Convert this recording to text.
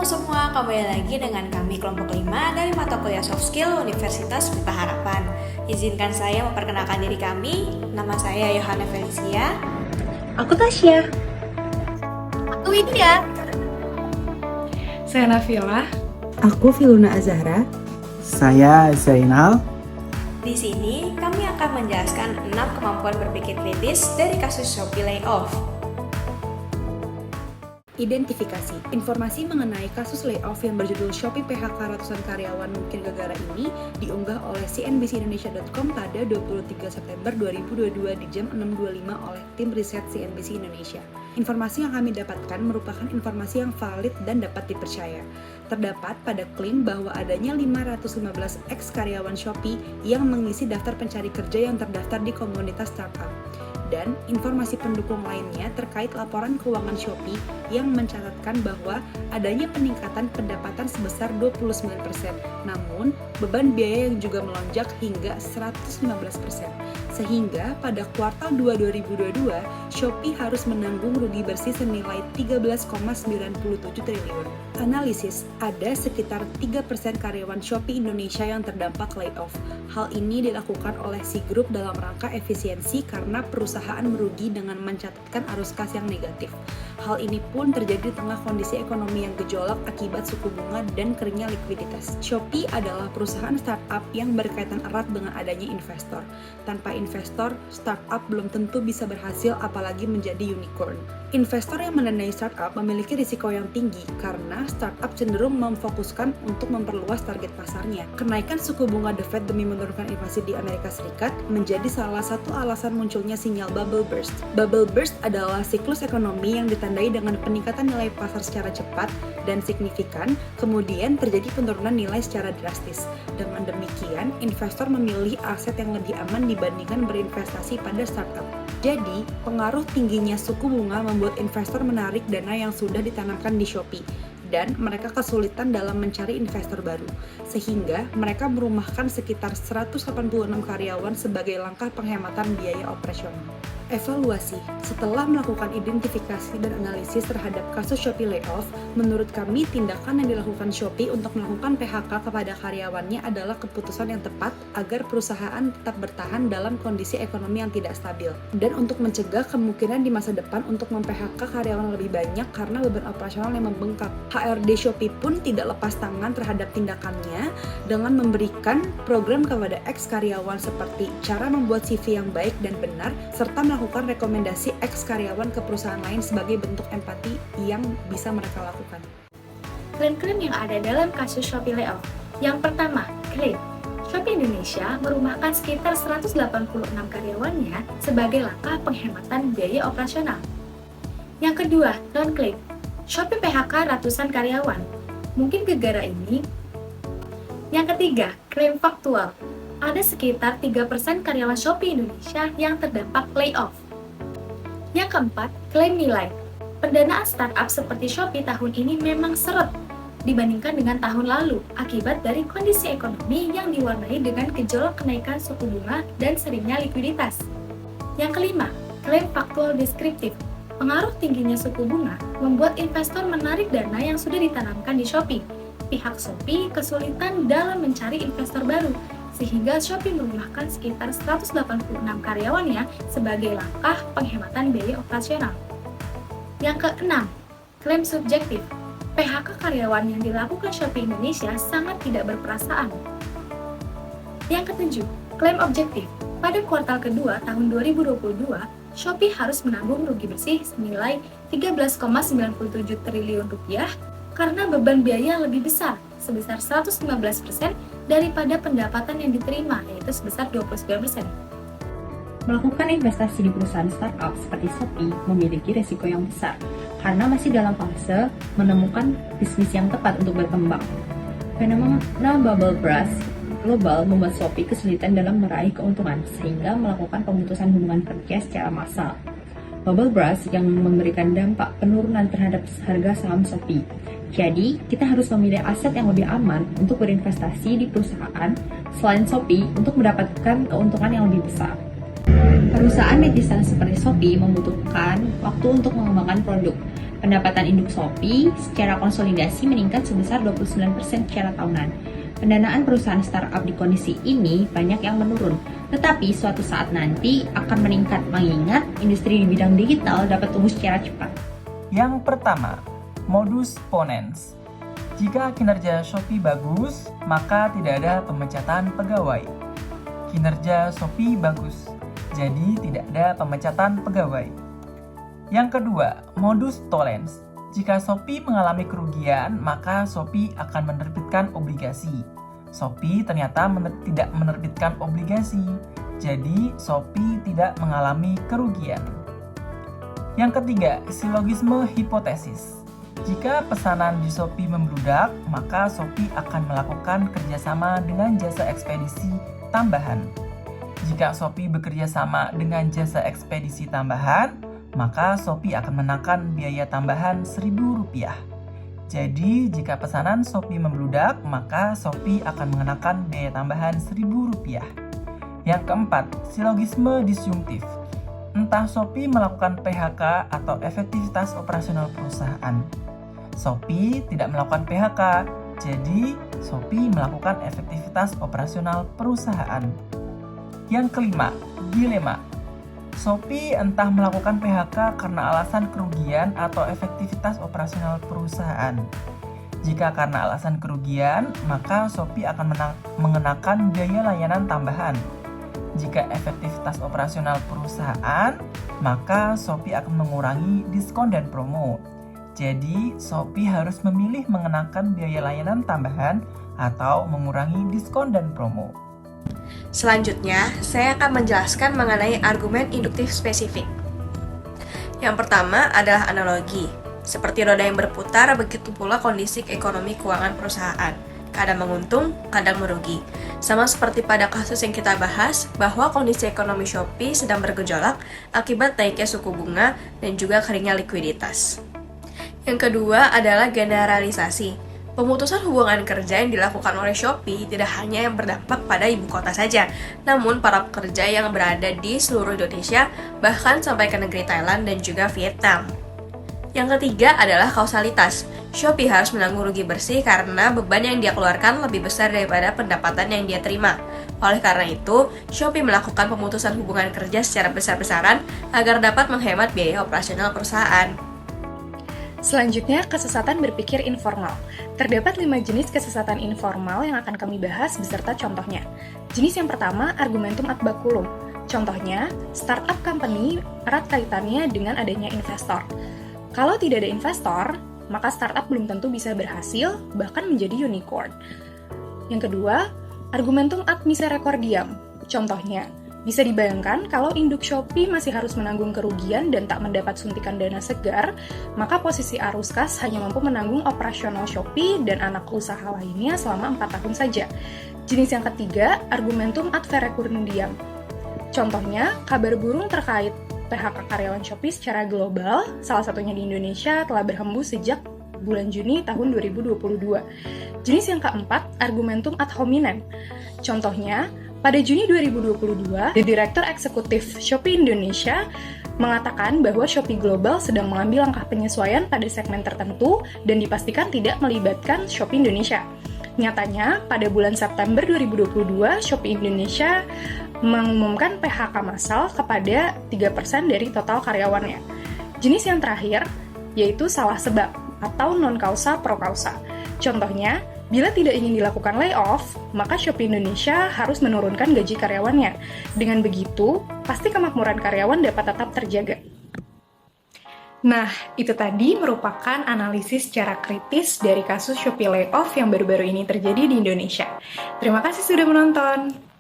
semua, kembali lagi dengan kami kelompok 5 dari mata kuliah Soft Skill Universitas Pelita Harapan. Izinkan saya memperkenalkan diri kami. Nama saya Yohana Felicia. Aku Tasya. Aku Widya. Saya Nafila. Aku Filuna Azahra. Saya Zainal. Di sini kami akan menjelaskan 6 kemampuan berpikir kritis dari kasus Shopee layoff. Identifikasi. Informasi mengenai kasus layoff yang berjudul Shopee PHK ratusan karyawan mungkin gara-gara ini diunggah oleh cnbcindonesia.com pada 23 September 2022 di jam 6.25 oleh tim riset CNBC Indonesia. Informasi yang kami dapatkan merupakan informasi yang valid dan dapat dipercaya. Terdapat pada klaim bahwa adanya 515 ex-karyawan Shopee yang mengisi daftar pencari kerja yang terdaftar di komunitas startup. Dan informasi pendukung lainnya terkait laporan keuangan Shopee yang mencatatkan bahwa adanya peningkatan pendapatan sebesar 29%, namun beban biaya yang juga melonjak hingga 115%. Sehingga pada kuartal 2 2022, Shopee harus menanggung rugi bersih senilai 13,97 triliun. Analisis, ada sekitar 3% karyawan Shopee Indonesia yang terdampak layoff. Hal ini dilakukan oleh Citigroup dalam rangka efisiensi karena perusahaan merugi dengan mencatatkan arus kas yang negatif. Hal ini pun terjadi di tengah kondisi ekonomi yang gejolak akibat suku bunga dan keringnya likuiditas. Shopee adalah perusahaan startup yang berkaitan erat dengan adanya investor. Tanpa investor, startup belum tentu bisa berhasil apalagi menjadi unicorn. Investor yang mendanai startup memiliki risiko yang tinggi karena startup cenderung memfokuskan untuk memperluas target pasarnya. Kenaikan suku bunga The Fed demi menurunkan inflasi di Amerika Serikat menjadi salah satu alasan munculnya sinyal bubble burst. Bubble burst adalah siklus ekonomi yang ditandai dengan peningkatan nilai pasar secara cepat dan signifikan, kemudian terjadi penurunan nilai secara drastis. Dengan demikian, investor memilih aset yang lebih aman dibandingkan berinvestasi pada startup. Jadi, pengaruh tingginya suku bunga membuat investor menarik dana yang sudah ditanamkan di Shopee, dan mereka kesulitan dalam mencari investor baru, sehingga mereka merumahkan sekitar 186 karyawan sebagai langkah penghematan biaya operasional. Evaluasi. Setelah melakukan identifikasi dan analisis terhadap kasus Shopee layoff, menurut kami tindakan yang dilakukan Shopee untuk melakukan PHK kepada karyawannya adalah keputusan yang tepat agar perusahaan tetap bertahan dalam kondisi ekonomi yang tidak stabil, dan untuk mencegah kemungkinan di masa depan untuk mem-PHK karyawan lebih banyak karena beban operasional yang membengkak. HRD Shopee pun tidak lepas tangan terhadap tindakannya dengan memberikan program kepada ex-karyawan seperti cara membuat CV yang baik dan benar, serta melakukan rekomendasi ex-karyawan ke perusahaan lain sebagai bentuk empati yang bisa mereka lakukan. Klaim-klaim yang ada dalam kasus Shopee layoff. Yang pertama, klaim Shopee Indonesia merumahkan sekitar 186 karyawannya sebagai langkah penghematan biaya operasional. Yang kedua, non-klaim Shopee PHK ratusan karyawan. Mungkin gara-gara ini. Yang ketiga, klaim faktual. Ada sekitar 3% karyawan Shopee Indonesia yang terdampak layoff. Yang keempat, klaim nilai. Pendanaan startup seperti Shopee tahun ini memang seret dibandingkan dengan tahun lalu akibat dari kondisi ekonomi yang diwarnai dengan gejolak kenaikan suku bunga dan seringnya likuiditas. Yang kelima, klaim faktual deskriptif. Pengaruh tingginya suku bunga membuat investor menarik dana yang sudah ditanamkan di Shopee. Pihak Shopee kesulitan dalam mencari investor baru, sehingga Shopee merumahkan sekitar 186 karyawannya sebagai langkah penghematan biaya operasional. Yang keenam, klaim subjektif. PHK karyawan yang dilakukan Shopee Indonesia sangat tidak berperasaan. Yang ketujuh, klaim objektif. Pada kuartal kedua tahun 2022, Shopee harus menanggung rugi bersih senilai 13,97 triliun rupiah karena beban biaya lebih besar, sebesar 115% daripada pendapatan yang diterima, yaitu sebesar 29%. Melakukan investasi di perusahaan startup seperti Shopee memiliki risiko yang besar karena masih dalam fase menemukan bisnis yang tepat untuk berkembang. Fenomena bubble burst global membuat Shopee kesulitan dalam meraih keuntungan sehingga melakukan pemutusan hubungan kerja secara massal. Bubble burst yang memberikan dampak penurunan terhadap harga saham Shopee. Jadi, kita harus memilih aset yang lebih aman untuk berinvestasi di perusahaan selain Shopee untuk mendapatkan keuntungan yang lebih besar. Perusahaan rintisan seperti Shopee membutuhkan waktu untuk mengembangkan produk, Pendapatan induk Shopee secara konsolidasi meningkat sebesar 29% secara tahunan. Pendanaan perusahaan startup di kondisi ini banyak yang menurun, tetapi suatu saat nanti akan meningkat mengingat industri di bidang digital dapat tumbuh secara cepat. Yang pertama, modus ponens. Jika kinerja Shopee bagus, maka tidak ada pemecatan pegawai. Kinerja Shopee bagus, jadi tidak ada pemecatan pegawai. Yang kedua, modus tollens. Jika Shopee mengalami kerugian, maka Shopee akan menerbitkan obligasi. Shopee ternyata tidak menerbitkan obligasi, jadi Shopee tidak mengalami kerugian. Yang ketiga, silogisme hipotesis. Jika pesanan di Shopee membludak, maka Shopee akan melakukan kerjasama dengan jasa ekspedisi tambahan. Jika Shopee bekerja sama dengan jasa ekspedisi tambahan, maka Shopee akan menekan biaya tambahan Rp1.000. Jadi, jika pesanan Shopee membludak, maka Shopee akan mengenakan biaya tambahan Rp1.000. Yang keempat, silogisme disjungtif. Entah Shopee melakukan PHK atau efektivitas operasional perusahaan. Shopee tidak melakukan PHK, jadi Shopee melakukan efektivitas operasional perusahaan. Yang kelima, dilema. Shopee entah melakukan PHK karena alasan kerugian atau efektivitas operasional perusahaan. Jika karena alasan kerugian, maka Shopee akan mengenakan biaya layanan tambahan. Jika efektivitas operasional perusahaan, maka Shopee akan mengurangi diskon dan promo. Jadi, Shopee harus memilih mengenakan biaya layanan tambahan atau mengurangi diskon dan promo. Selanjutnya, saya akan menjelaskan mengenai argumen induktif spesifik. Yang pertama adalah analogi. Seperti roda yang berputar, begitu pula kondisi ekonomi keuangan perusahaan. Kadang menguntung, kadang merugi. Sama seperti pada kasus yang kita bahas, bahwa kondisi ekonomi Shopee sedang bergejolak akibat naiknya suku bunga dan juga keringnya likuiditas. Yang kedua adalah generalisasi. Pemutusan hubungan kerja yang dilakukan oleh Shopee tidak hanya yang berdampak pada ibu kota saja, namun para pekerja yang berada di seluruh Indonesia, bahkan sampai ke negeri Thailand dan juga Vietnam. Yang ketiga adalah kausalitas. Shopee harus menanggung rugi bersih karena beban yang dia keluarkan lebih besar daripada pendapatan yang dia terima. Oleh karena itu, Shopee melakukan pemutusan hubungan kerja secara besar-besaran agar dapat menghemat biaya operasional perusahaan. Selanjutnya, kesesatan berpikir informal. Terdapat 5 jenis kesesatan informal yang akan kami bahas beserta contohnya. Jenis yang pertama, argumentum ad baculum. Contohnya, startup company erat kaitannya dengan adanya investor. Kalau tidak ada investor, maka startup belum tentu bisa berhasil, bahkan menjadi unicorn. Yang kedua, argumentum ad misericordiam. Contohnya, bisa dibayangkan kalau induk Shopee masih harus menanggung kerugian dan tak mendapat suntikan dana segar, maka posisi arus kas hanya mampu menanggung operasional Shopee dan anak usaha lainnya selama 4 tahun saja. Jenis yang ketiga, argumentum ad verecundiam. Contohnya, kabar burung terkait PHK karyawan Shopee secara global, salah satunya di Indonesia, telah berhembus sejak bulan Juni tahun 2022. Jenis yang keempat, argumentum ad hominem. Contohnya, pada Juni 2022, Direktur Eksekutif Shopee Indonesia mengatakan bahwa Shopee Global sedang mengambil langkah penyesuaian pada segmen tertentu dan dipastikan tidak melibatkan Shopee Indonesia. Nyatanya, pada bulan September 2022, Shopee Indonesia mengumumkan PHK massal kepada 3% dari total karyawannya. Jenis yang terakhir, yaitu salah sebab atau non-kausa pro kausa. Contohnya, bila tidak ingin dilakukan layoff, maka Shopee Indonesia harus menurunkan gaji karyawannya. Dengan begitu, pasti kemakmuran karyawan dapat tetap terjaga. Nah, itu tadi merupakan analisis secara kritis dari kasus Shopee layoff yang baru-baru ini terjadi di Indonesia. Terima kasih sudah menonton.